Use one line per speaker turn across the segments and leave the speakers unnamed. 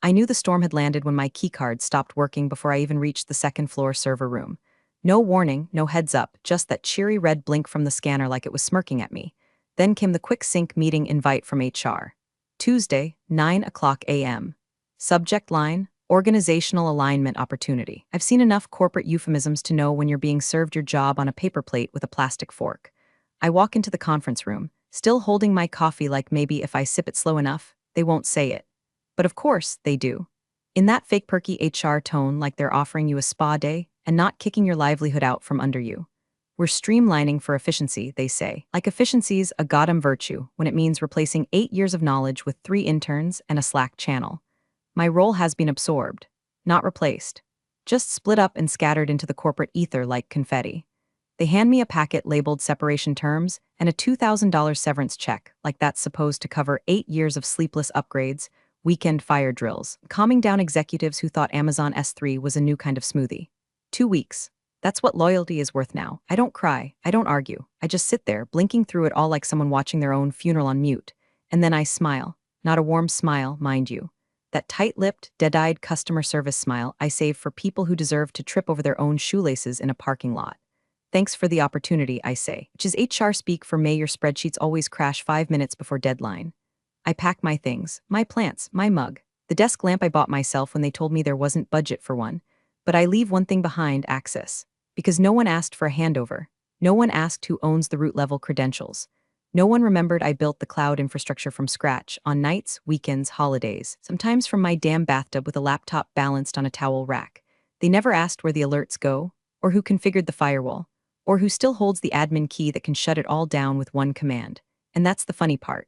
I knew the storm had landed when my keycard stopped working before I even reached the second-floor server room. No warning, no heads up, just that cheery red blink from the scanner like it was smirking at me. Then came the quick sync meeting invite from HR. Tuesday, 9 o'clock a.m. Subject line, organizational alignment opportunity. I've seen enough corporate euphemisms to know when you're being served your job on a paper plate with a plastic fork. I walk into the conference room, still holding my coffee like maybe if I sip it slow enough, they won't say it. But of course, they do. In that fake perky HR tone like they're offering you a spa day and not kicking your livelihood out from under you. We're streamlining for efficiency, they say. Like efficiency's a goddamn virtue when it means replacing 8 years of knowledge with 3 interns and a Slack channel. My role has been absorbed, not replaced. Just split up and scattered into the corporate ether like confetti. They hand me a packet labeled separation terms and a $2,000 severance check, like that's supposed to cover 8 years of sleepless upgrades, weekend fire drills, calming down executives who thought Amazon S3 was a new kind of smoothie. 2 weeks. That's what loyalty is worth now. I don't cry, I don't argue. I just sit there, blinking through it all like someone watching their own funeral on mute. And then I smile. Not a warm smile, mind you. That tight-lipped, dead-eyed customer service smile I save for people who deserve to trip over their own shoelaces in a parking lot. Thanks for the opportunity, I say, which is HR speak for may your spreadsheets always crash 5 minutes before deadline. I pack my things, my plants, my mug, the desk lamp I bought myself when they told me there wasn't budget for one. But I leave one thing behind, access. Because no one asked for a handover. No one asked who owns the root-level credentials. No one remembered I built the cloud infrastructure from scratch, on nights, weekends, holidays, sometimes from my damn bathtub with a laptop balanced on a towel rack. They never asked where the alerts go, or who configured the firewall, or who still holds the admin key that can shut it all down with one command. And that's the funny part.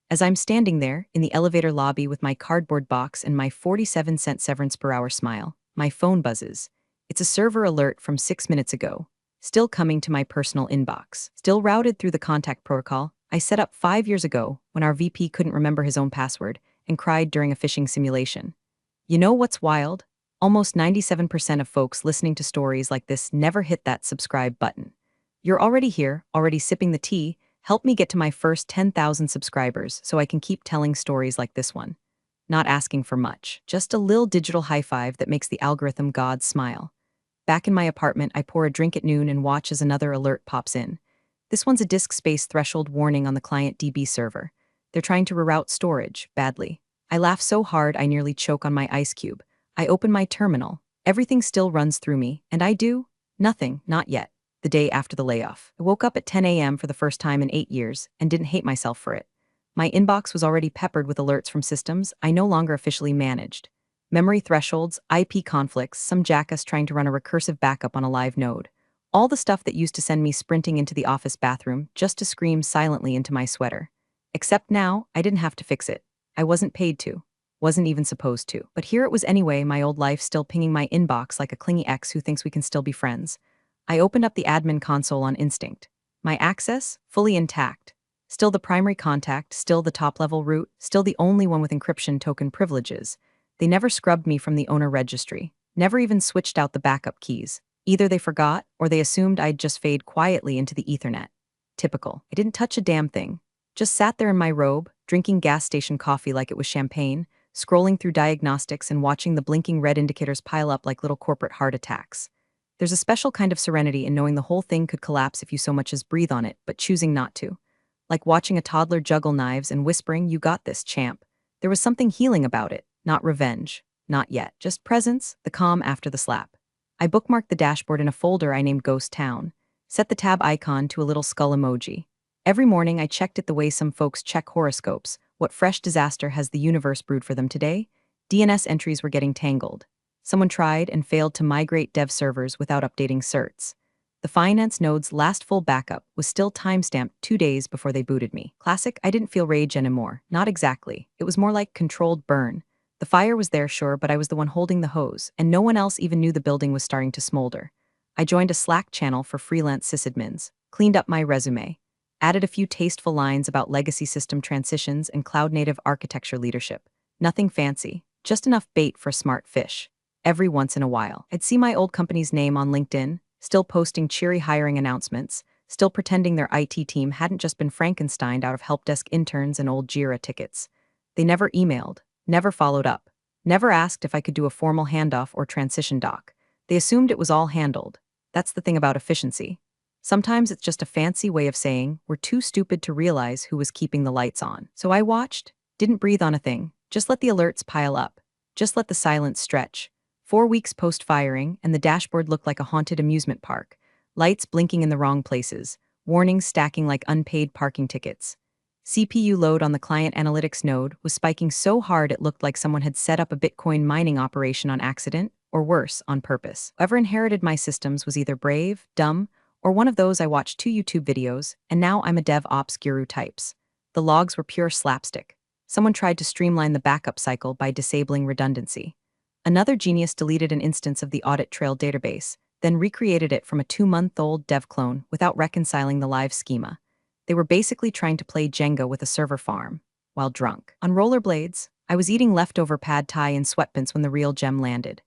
As I'm standing there, in the elevator lobby with my cardboard box and my 47-cent severance per hour smile, my phone buzzes. It's a server alert from 6 minutes ago. Still coming to my personal inbox. Still routed through the contact protocol I set up 5 years ago when our VP couldn't remember his own password and cried during a phishing simulation. You know what's wild? Almost 97% of folks listening to stories like this never hit that subscribe button. You're already here, already sipping the tea. Help me get to my first 10,000 subscribers so I can keep telling stories like this one. Not asking for much, just a little digital high five that makes the algorithm gods smile. Back in my apartment, I pour a drink at noon and watch as another alert pops in. This one's a disk space threshold warning on the client DB server. They're trying to reroute storage, badly. I laugh so hard I nearly choke on my ice cube. I open my terminal. Everything still runs through me, and I do? Nothing, not yet. The day after the layoff. I woke up at 10 a.m. for the first time in 8 years and didn't hate myself for it. My inbox was already peppered with alerts from systems I no longer officially managed. Memory thresholds, IP conflicts, some jackass trying to run a recursive backup on a live node. All the stuff that used to send me sprinting into the office bathroom just to scream silently into my sweater. Except now, I didn't have to fix it. I wasn't paid to. Wasn't even supposed to. But here it was anyway, my old life still pinging my inbox like a clingy ex who thinks we can still be friends. I opened up the admin console on instinct. My access, fully intact. Still the primary contact, still the top-level root, still the only one with encryption token privileges. They never scrubbed me from the owner registry, never even switched out the backup keys. Either they forgot, or they assumed I'd just fade quietly into the Ethernet. Typical. I didn't touch a damn thing. Just sat there in my robe, drinking gas station coffee like it was champagne, scrolling through diagnostics and watching the blinking red indicators pile up like little corporate heart attacks. There's a special kind of serenity in knowing the whole thing could collapse if you so much as breathe on it, but choosing not to. Like watching a toddler juggle knives and whispering, "You got this, champ." There was something healing about it. Not revenge. Not yet. Just presence, the calm after the slap. I bookmarked the dashboard in a folder I named Ghost Town. Set the tab icon to a little skull emoji. Every morning I checked it the way some folks check horoscopes. What fresh disaster has the universe brewed for them today? DNS entries were getting tangled. Someone tried and failed to migrate dev servers without updating certs. The finance node's last full backup was still timestamped 2 days before they booted me. Classic, I didn't feel rage anymore. Not exactly. It was more like controlled burn. The fire was there, sure, but I was the one holding the hose, and no one else even knew the building was starting to smolder. I joined a Slack channel for freelance sysadmins, cleaned up my resume, added a few tasteful lines about legacy system transitions and cloud-native architecture leadership. Nothing fancy, just enough bait for a smart fish. Every once in a while, I'd see my old company's name on LinkedIn, still posting cheery hiring announcements, still pretending their IT team hadn't just been Frankensteined out of help desk interns and old Jira tickets. They never emailed. Never followed up. Never asked if I could do a formal handoff or transition doc. They assumed it was all handled. That's the thing about efficiency. Sometimes it's just a fancy way of saying we're too stupid to realize who was keeping the lights on. So I watched, didn't breathe on a thing, just let the alerts pile up, just let the silence stretch. 4 weeks post-firing, and the dashboard looked like a haunted amusement park. Lights blinking in the wrong places, warnings stacking like unpaid parking tickets. CPU load on the client analytics node was spiking so hard it looked like someone had set up a Bitcoin mining operation on accident, or worse, on purpose. Whoever inherited my systems was either brave, dumb, or one of those I watched 2 YouTube videos, and now I'm a DevOps guru types. The logs were pure slapstick. Someone tried to streamline the backup cycle by disabling redundancy. Another genius deleted an instance of the audit trail database, then recreated it from a 2-month-old dev clone without reconciling the live schema. They were basically trying to play Jenga with a server farm, while drunk. On rollerblades, I was eating leftover pad thai in sweatpants when the real gem landed.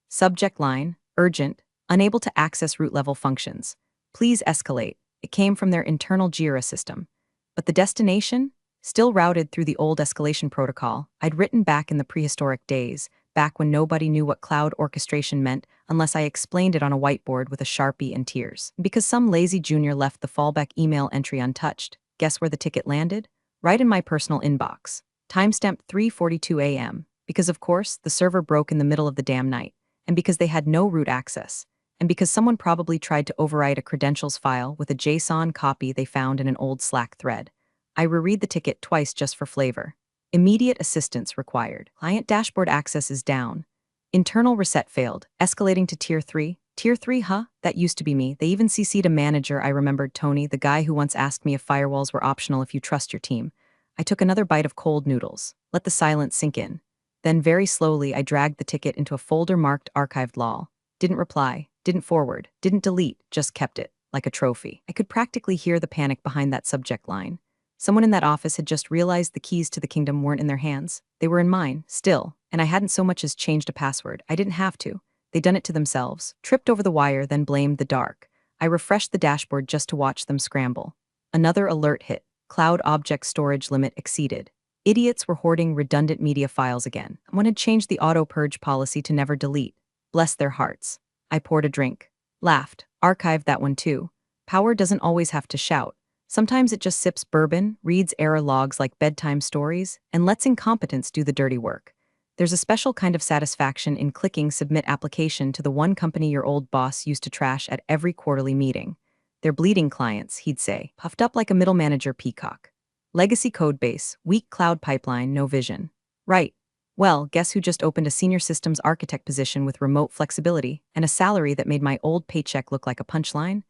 Subject line, urgent, unable to access root-level functions. Please escalate. It came from their internal Jira system. But the destination? Still routed through the old escalation protocol I'd written back in the prehistoric days, back when nobody knew what cloud orchestration meant unless I explained it on a whiteboard with a Sharpie and tears. Because some lazy junior left the fallback email entry untouched, guess where the ticket landed? Right in my personal inbox. Timestamp 3:42 a.m. Because of course, the server broke in the middle of the damn night, and because they had no root access, and because someone probably tried to overwrite a credentials file with a JSON copy they found in an old Slack thread. I reread the ticket twice just for flavor. Immediate assistance required. Client dashboard access is down. Internal reset failed, escalating to Tier 3. Tier 3, huh? That used to be me. They even CC'd a manager. I remembered Tony, the guy who once asked me if firewalls were optional if you trust your team. I took another bite of cold noodles, let the silence sink in. Then very slowly I dragged the ticket into a folder marked archived lol. Didn't reply, didn't forward, didn't delete, just kept it, like a trophy. I could practically hear the panic behind that subject line. Someone in that office had just realized the keys to the kingdom weren't in their hands. They were in mine, still, and I hadn't so much as changed a password. I didn't have to. They'd done it to themselves, tripped over the wire, then blamed the dark. I refreshed the dashboard just to watch them scramble. Another alert hit. Cloud object storage limit exceeded. Idiots were hoarding redundant media files again. One had changed the auto-purge policy to never delete. Bless their hearts. I poured a drink. Laughed. Archived that one too. Power doesn't always have to shout. Sometimes it just sips bourbon, reads error logs like bedtime stories, and lets incompetence do the dirty work. There's a special kind of satisfaction in clicking submit application to the one company your old boss used to trash at every quarterly meeting. They're bleeding clients, he'd say, puffed up like a middle manager peacock. Legacy codebase, weak cloud pipeline, no vision. Right. Well, guess who just opened a senior systems architect position with remote flexibility and a salary that made my old paycheck look like a punchline?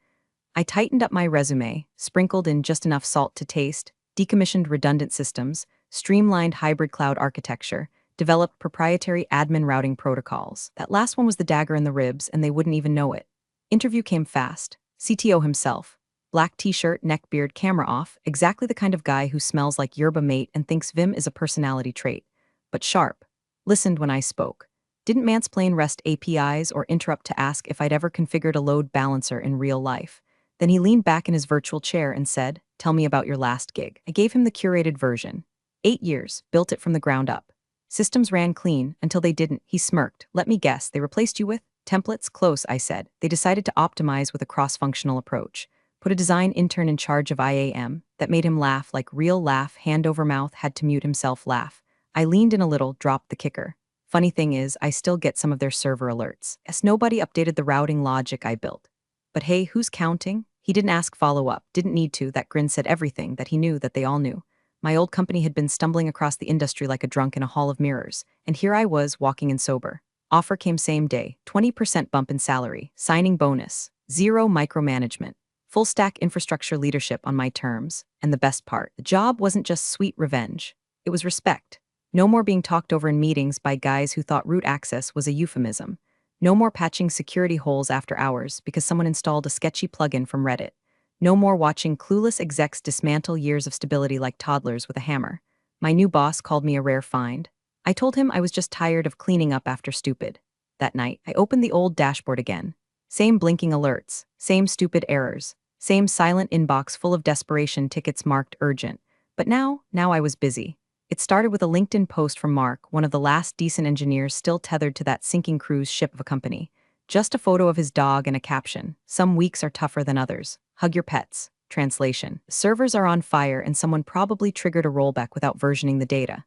I tightened up my resume, sprinkled in just enough salt to taste, decommissioned redundant systems, streamlined hybrid cloud architecture, developed proprietary admin routing protocols. That last one was the dagger in the ribs, and they wouldn't even know it. Interview came fast. CTO himself. Black t-shirt, neckbeard, camera off, exactly the kind of guy who smells like yerba mate and thinks Vim is a personality trait. But sharp. Listened when I spoke. Didn't mansplain REST APIs or interrupt to ask if I'd ever configured a load balancer in real life. Then he leaned back in his virtual chair and said, "Tell me about your last gig." I gave him the curated version. 8 years, built it from the ground up. Systems ran clean until they didn't. He smirked. "Let me guess, they replaced you with?" "Templates, close," I said. "They decided to optimize with a cross-functional approach. Put a design intern in charge of IAM." That made him laugh like real laugh, hand over mouth, had to mute himself laugh. I leaned in a little, dropped the kicker. Funny thing is, I still get some of their server alerts, as nobody updated the routing logic I built. But hey, who's counting? He didn't ask follow-up, didn't need to. That grin said everything that he knew that they all knew. My old company had been stumbling across the industry like a drunk in a hall of mirrors, and here I was, walking in sober. Offer came same day, 20% bump in salary, signing bonus, zero micromanagement, full-stack infrastructure leadership on my terms, and the best part, the job wasn't just sweet revenge. It was respect. No more being talked over in meetings by guys who thought root access was a euphemism. No more patching security holes after hours because someone installed a sketchy plugin from Reddit. No more watching clueless execs dismantle years of stability like toddlers with a hammer. My new boss called me a rare find. I told him I was just tired of cleaning up after stupid. That night, I opened the old dashboard again. Same blinking alerts, same stupid errors, same silent inbox full of desperation tickets marked urgent. But now I was busy. It started with a LinkedIn post from Mark, one of the last decent engineers still tethered to that sinking cruise ship of a company. Just a photo of his dog and a caption. Some weeks are tougher than others. Hug your pets. Translation. Servers are on fire and someone probably triggered a rollback without versioning the data.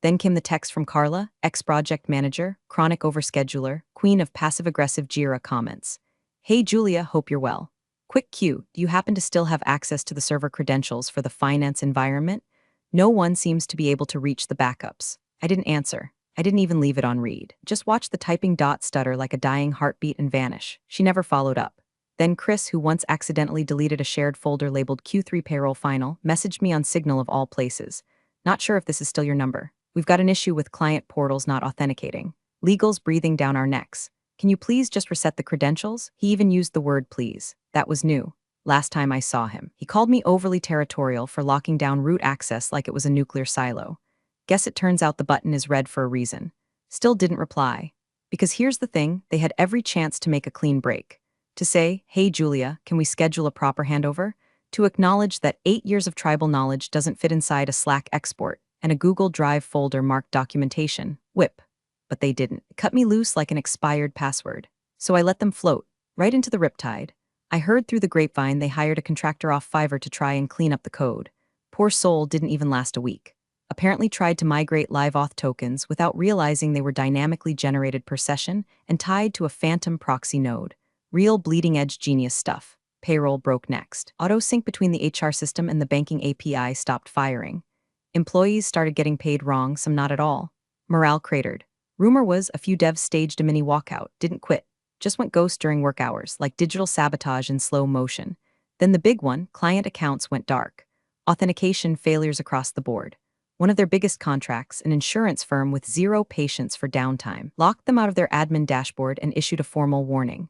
Then came the text from Carla, ex-project manager, chronic overscheduler, queen of passive-aggressive Jira comments. Hey Julia, hope you're well. Quick cue, do you happen to still have access to the server credentials for the finance environment? No one seems to be able to reach the backups. I didn't answer. I didn't even leave it on read. Just watch the typing dot stutter like a dying heartbeat and vanish. She never followed up. Then Chris, who once accidentally deleted a shared folder labeled Q3 Payroll Final, messaged me on Signal of all places. Not sure if this is still your number. We've got an issue with client portals not authenticating. Legal's breathing down our necks. Can you please just reset the credentials? He even used the word please. That was new. Last time I saw him, he called me overly territorial for locking down root access like it was a nuclear silo. Guess it turns out the button is red for a reason. Still didn't reply. Because here's the thing, they had every chance to make a clean break. To say, hey Julia, can we schedule a proper handover? To acknowledge that 8 years of tribal knowledge doesn't fit inside a Slack export and a Google Drive folder marked documentation, whip. But they didn't. It cut me loose like an expired password. So I let them float, right into the riptide. I heard through the grapevine they hired a contractor off Fiverr to try and clean up the code. Poor soul didn't even last a week. Apparently tried to migrate LiveAuth tokens without realizing they were dynamically generated per session and tied to a phantom proxy node. Real bleeding-edge genius stuff. Payroll broke next. Auto-sync between the HR system and the banking API stopped firing. Employees started getting paid wrong, some not at all. Morale cratered. Rumor was a few devs staged a mini walkout, didn't quit. Just went ghost during work hours, like digital sabotage in slow motion. Then the big one, client accounts went dark. Authentication failures across the board. One of their biggest contracts, an insurance firm with zero patience for downtime, locked them out of their admin dashboard and issued a formal warning.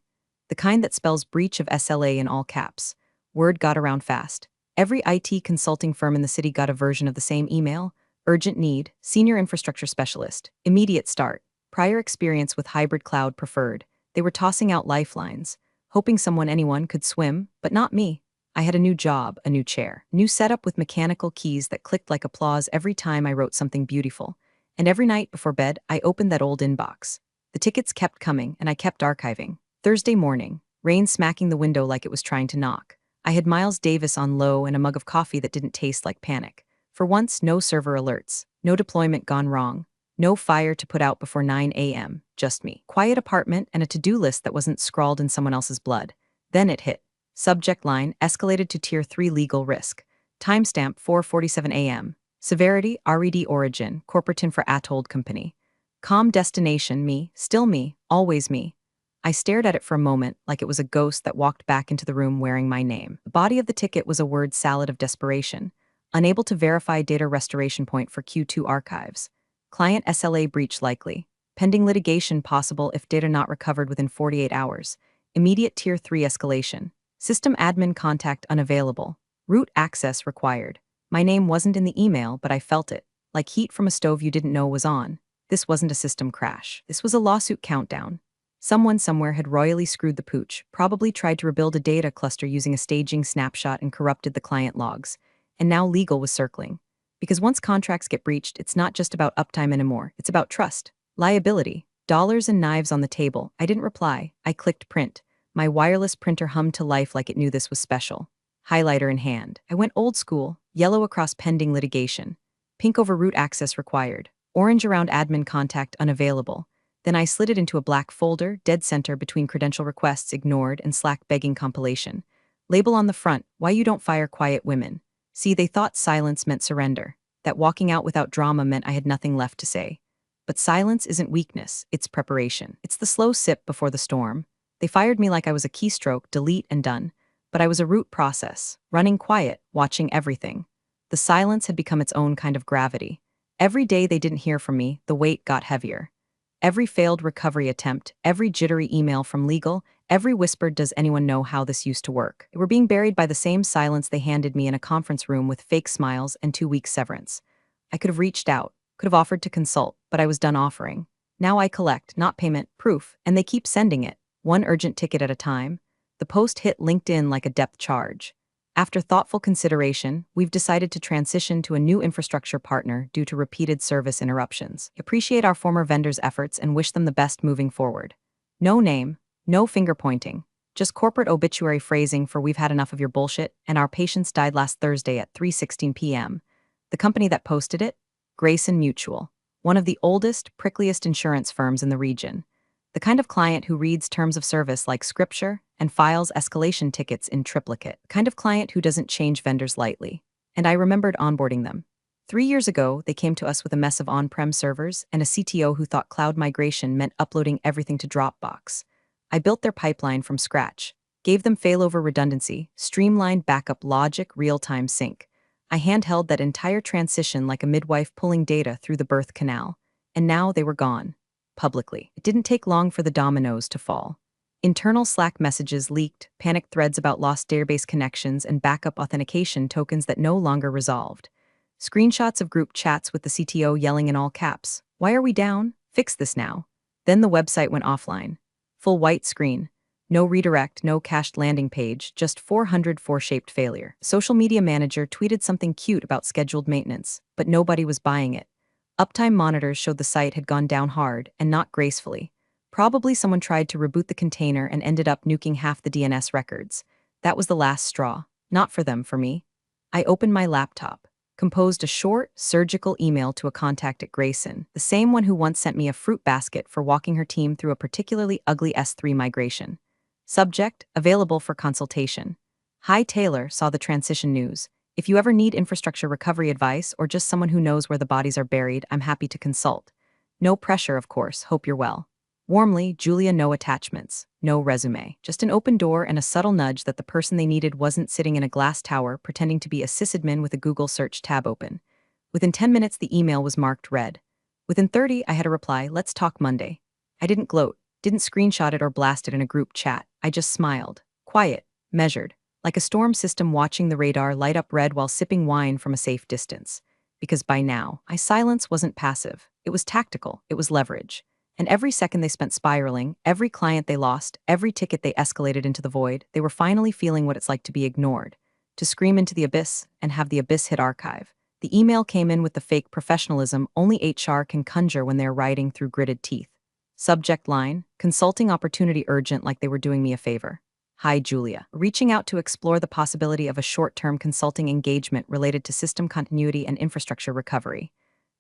The kind that spells breach of SLA in all caps. Word got around fast. Every IT consulting firm in the city got a version of the same email. Urgent need, senior infrastructure specialist, immediate start, prior experience with hybrid cloud preferred. They were tossing out lifelines, hoping anyone could swim, but not me. I had a new job, a new chair, new setup with mechanical keys that clicked like applause every time I wrote something beautiful. And every night before bed, I opened that old inbox. The tickets kept coming, and I kept archiving. Thursday morning, rain smacking the window like it was trying to knock. I had Miles Davis on low and a mug of coffee that didn't taste like panic. For once, no server alerts, no deployment gone wrong, no fire to put out before 9 a.m., just me. Quiet apartment and a to-do list that wasn't scrawled in someone else's blood. Then it hit. Subject line, escalated to Tier 3 legal risk. Timestamp 4:47 a.m. Severity, RED origin, corporatin for atolled company. Calm destination, me, still me, always me. I stared at it for a moment like it was a ghost that walked back into the room wearing my name. The body of the ticket was a word salad of desperation. Unable to verify data restoration point for Q2 archives. Client SLA breach likely. Pending litigation possible if data not recovered within 48 hours. Immediate Tier 3 escalation. System admin contact unavailable. Root access required. My name wasn't in the email, but I felt it. Like heat from a stove you didn't know was on. This wasn't a system crash. This was a lawsuit countdown. Someone somewhere had royally screwed the pooch, probably tried to rebuild a data cluster using a staging snapshot and corrupted the client logs. And now legal was circling. Because once contracts get breached, it's not just about uptime anymore, it's about trust, liability, dollars and knives on the table. I didn't reply. I clicked print. My wireless printer hummed to life like it knew this was special. Highlighter in hand. I went old school, yellow across pending litigation. Pink over root access required. Orange around admin contact unavailable. Then I slid it into a black folder, dead center between credential requests ignored and Slack begging compilation. Label on the front, why you don't fire quiet women. See, they thought silence meant surrender, that walking out without drama meant I had nothing left to say. But silence isn't weakness, it's preparation. It's the slow sip before the storm. They fired me like I was a keystroke, delete and done. But I was a root process, running quiet, watching everything. The silence had become its own kind of gravity. Every day they didn't hear from me, the weight got heavier. Every failed recovery attempt, every jittery email from legal, every whispered does anyone know how this used to work. They were being buried by the same silence they handed me in a conference room with fake smiles and 2 weeks severance. I could have reached out, could have offered to consult, but I was done offering. Now I collect, not payment, proof, and they keep sending it, one urgent ticket at a time. The post hit LinkedIn like a depth charge. After thoughtful consideration, we've decided to transition to a new infrastructure partner due to repeated service interruptions. Appreciate our former vendors' efforts and wish them the best moving forward. No name, no finger pointing, just corporate obituary phrasing for "we've had enough of your bullshit, and our patients died last Thursday at 3:16 p.m. The company that posted it? Grayson Mutual, one of the oldest, prickliest insurance firms in the region. The kind of client who reads terms of service like scripture and files escalation tickets in triplicate. Kind of client who doesn't change vendors lightly. And I remembered onboarding them. 3 years ago, they came to us with a mess of on-prem servers and a CTO who thought cloud migration meant uploading everything to Dropbox. I built their pipeline from scratch, gave them failover redundancy, streamlined backup logic, real-time sync. I handheld that entire transition like a midwife pulling data through the birth canal. And now they were gone. Publicly. It didn't take long for the dominoes to fall. Internal Slack messages leaked, panicked threads about lost database connections, and backup authentication tokens that no longer resolved. Screenshots of group chats with the CTO yelling in all caps, "Why are we down? Fix this now." Then the website went offline. Full white screen. No redirect, no cached landing page, just 404-shaped failure. Social media manager tweeted something cute about scheduled maintenance, but nobody was buying it. Uptime monitors showed the site had gone down hard and not gracefully. Probably someone tried to reboot the container and ended up nuking half the DNS records. That was the last straw. Not for them, for me. I opened my laptop, composed a short, surgical email to a contact at Grayson, the same one who once sent me a fruit basket for walking her team through a particularly ugly S3 migration. Subject, available for consultation. Hi Taylor, saw the transition news. If you ever need infrastructure recovery advice or just someone who knows where the bodies are buried, I'm happy to consult. No pressure, of course. Hope you're well. Warmly, Julia. No attachments, no resume. Just an open door and a subtle nudge that the person they needed wasn't sitting in a glass tower pretending to be a sysadmin with a Google search tab open. Within 10 minutes, the email was marked read. Within 30, I had a reply, "Let's talk Monday." I didn't gloat, didn't screenshot it or blast it in a group chat. I just smiled. Quiet, measured. Like a storm system watching the radar light up red while sipping wine from a safe distance. Because by now, my silence wasn't passive. It was tactical. It was leverage. And every second they spent spiraling, every client they lost, every ticket they escalated into the void, they were finally feeling what it's like to be ignored. To scream into the abyss and have the abyss hit archive. The email came in with the fake professionalism only HR can conjure when they're riding through gritted teeth. Subject line, consulting opportunity urgent, like they were doing me a favor. Hi Julia, reaching out to explore the possibility of a short-term consulting engagement related to system continuity and infrastructure recovery.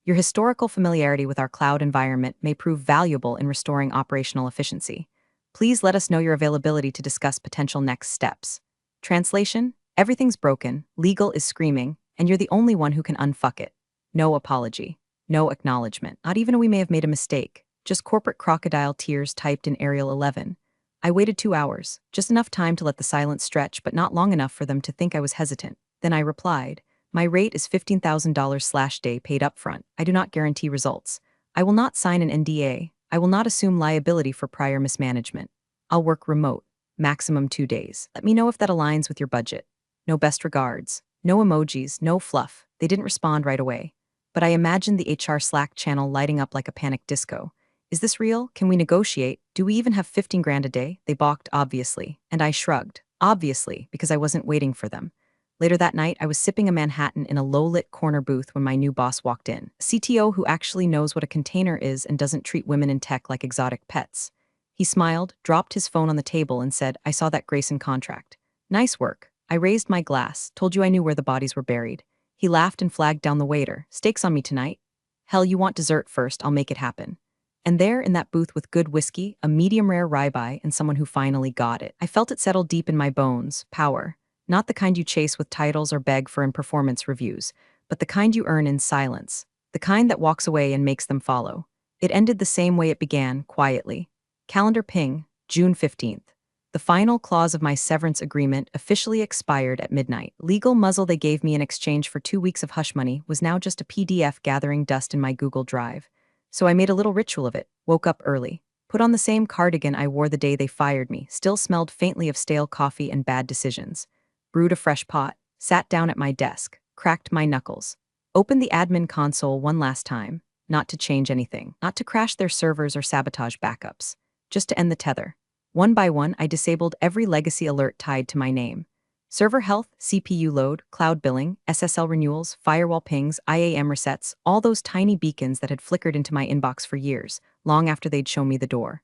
Your historical familiarity with our cloud environment may prove valuable in restoring operational efficiency. Please let us know your availability to discuss potential next steps. Translation, everything's broken, legal is screaming, and you're the only one who can unfuck it. No apology. No acknowledgement. Not even a "we may have made a mistake." Just corporate crocodile tears typed in Arial 11. I waited 2 hours, just enough time to let the silence stretch, but not long enough for them to think I was hesitant. Then I replied, "My rate is $15,000/day paid upfront. I do not guarantee results. I will not sign an NDA. I will not assume liability for prior mismanagement. I'll work remote, maximum 2 days. Let me know if that aligns with your budget. No best regards." No emojis, no fluff. They didn't respond right away. But I imagined the HR Slack channel lighting up like a panic disco. Is this real? Can we negotiate? Do we even have 15 grand a day? They balked, obviously. And I shrugged. Obviously, because I wasn't waiting for them. Later that night, I was sipping a Manhattan in a low-lit corner booth when my new boss walked in. A CTO who actually knows what a container is and doesn't treat women in tech like exotic pets. He smiled, dropped his phone on the table, and said, "I saw that Grayson contract. Nice work." I raised my glass, "Told you I knew where the bodies were buried." He laughed and flagged down the waiter. "Steaks on me tonight?" "Hell, you want dessert first, I'll make it happen." And there, in that booth with good whiskey, a medium-rare ribeye, and someone who finally got it. I felt it settle deep in my bones. Power. Not the kind you chase with titles or beg for in performance reviews, but the kind you earn in silence. The kind that walks away and makes them follow. It ended the same way it began, quietly. Calendar ping, June 15th. The final clause of my severance agreement officially expired at midnight. Legal muzzle they gave me in exchange for 2 weeks of hush money was now just a PDF gathering dust in my Google Drive. So I made a little ritual of it, woke up early, put on the same cardigan I wore the day they fired me, still smelled faintly of stale coffee and bad decisions, brewed a fresh pot, sat down at my desk, cracked my knuckles, opened the admin console one last time, not to change anything, not to crash their servers or sabotage backups, just to end the tether. One by one, I disabled every legacy alert tied to my name. Server health, CPU load, cloud billing, SSL renewals, firewall pings, IAM resets, all those tiny beacons that had flickered into my inbox for years, long after they'd shown me the door.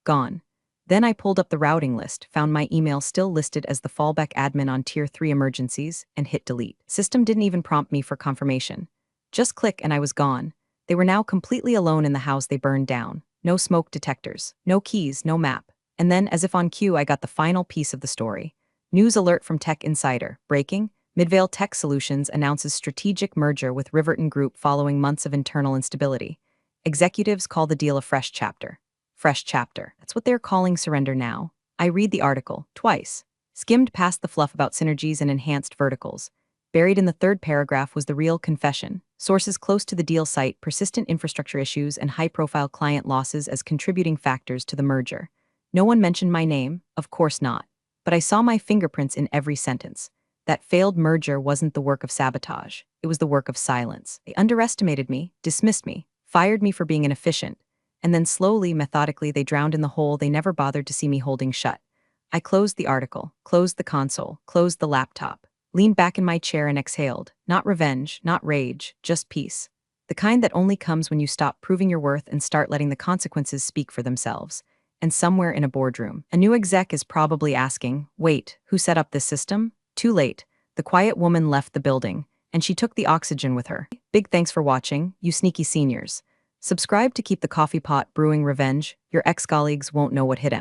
Gone. Then I pulled up the routing list, found my email still listed as the fallback admin on Tier 3 emergencies, and hit delete. System didn't even prompt me for confirmation. Just click and I was gone. They were now completely alone in the house they burned down. No smoke detectors, no keys, no map. And then, as if on cue, I got the final piece of the story. News alert from Tech Insider. Breaking. Midvale Tech Solutions announces strategic merger with Riverton Group following months of internal instability. Executives call the deal a fresh chapter. Fresh chapter. That's what they're calling surrender now. I read the article, twice. Skimmed past the fluff about synergies and enhanced verticals. Buried in the third paragraph was the real confession. Sources close to the deal cite persistent infrastructure issues and high-profile client losses as contributing factors to the merger. No one mentioned my name, of course not. But I saw my fingerprints in every sentence. That failed merger wasn't the work of sabotage. It was the work of silence. They underestimated me, dismissed me, fired me for being inefficient, and then slowly, methodically, they drowned in the hole they never bothered to see me holding shut. I closed the article, closed the console, closed the laptop, leaned back in my chair and exhaled. Not revenge, not rage, just peace. The kind that only comes when you stop proving your worth and start letting the consequences speak for themselves. And somewhere in a boardroom, a new exec is probably asking, wait, who set up this system? Too late. The quiet woman left the building, and she took the oxygen with her. Big thanks for watching, you sneaky seniors. Subscribe to keep the coffee pot brewing revenge. Your ex-colleagues won't know what hit him.